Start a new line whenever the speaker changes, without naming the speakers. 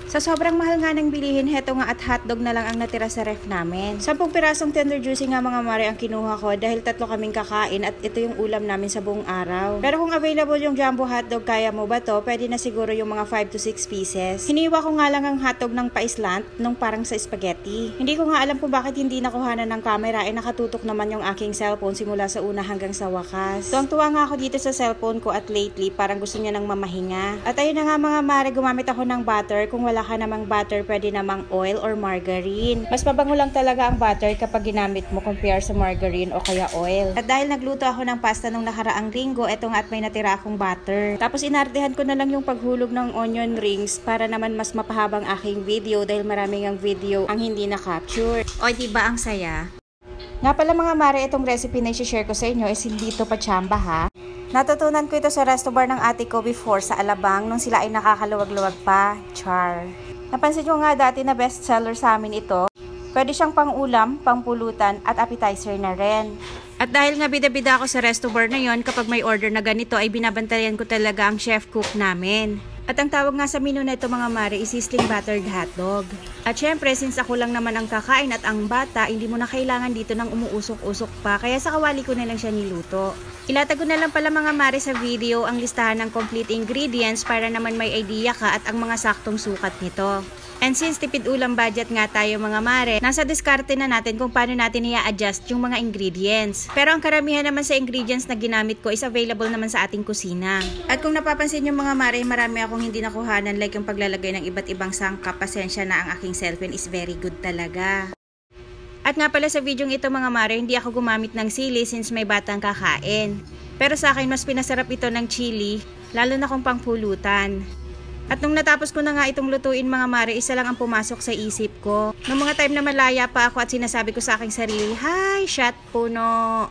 Sa sobrang mahal nga ng bilihin, heto nga at hotdog na lang ang natira sa ref namin. 10 pirasong tender juicy nga mga mare ang kinuha ko dahil 3 kaming kakain at ito yung ulam namin sa buong araw. Pero kung available yung jumbo hotdog, kaya mo ba to? Pwede na siguro yung mga 5 to 6 pieces. Hiniwa ko nga lang ang hotdog ng paislant nung parang sa spaghetti. Hindi ko nga alam kung bakit hindi nakuhanan ng camera, nakatutok naman yung aking cellphone simula sa una hanggang sa wakas. Tuwang-tuwa nga ako dito sa cellphone ko at lately parang gusto niya ng mamahinga. At ayun na nga mga mare, gumamit ako ng butter. Kung wala ka namang butter, pwede namang oil or margarine. Mas mabango lang talaga ang butter kapag ginamit mo compare sa margarine o kaya oil. At dahil nagluto ako ng pasta nung nakaraang linggo, eto nga at may natira akong butter. Tapos inardihan ko na lang yung paghulog ng onion rings para naman mas mapahabang aking video dahil maraming ang video ang hindi na-capture. O diba ang saya? Nga pala mga mare, itong recipe na i-share ko sa inyo is hindi ito pachamba ha. Natutunan ko ito sa resto bar ng ate ko before sa Alabang nung sila ay nakakaluwag-luwag pa. Char. Napansin ko nga dati na best seller sa amin ito. Pwede siyang pang-ulam, pang-pulutan at appetizer na rin. At dahil nga bida-bida ako sa resto bar na yon, kapag may order na ganito ay binabantayan ko talaga ang chef cook namin. At ang tawag nga sa menu na ito mga mare is sizzling buttered hotdog. At syempre, since ako lang naman ang kakain at ang bata, hindi mo na kailangan dito ng umuusok-usok pa, kaya sa kawali ko na lang siya niluto. Ilatag ko na lang pala mga mare sa video ang listahan ng complete ingredients para naman may idea ka at ang mga saktong sukat nito. And since tipid ulam budget nga tayo mga mare, nasa diskarte na natin kung paano natin i-adjust yung mga ingredients. Pero ang karamihan naman sa ingredients na ginamit ko is available naman sa ating kusina. At kung napapansin yung mga mare, marami akong hindi nakuhanan like yung paglalagay ng iba't ibang sangkap. Pasensya na, ang aking cellphone is very good talaga. At nga pala sa video ito mga mare, hindi ako gumamit ng sili since may batang kakain. Pero sa akin mas pinasarap ito ng chili, lalo na kung pangpulutan. At nung natapos ko na nga itong lutuin mga mare, isa lang ang pumasok sa isip ko. Noong mga time na malaya pa ako at sinasabi ko sa aking sarili, "Hi, shot puno."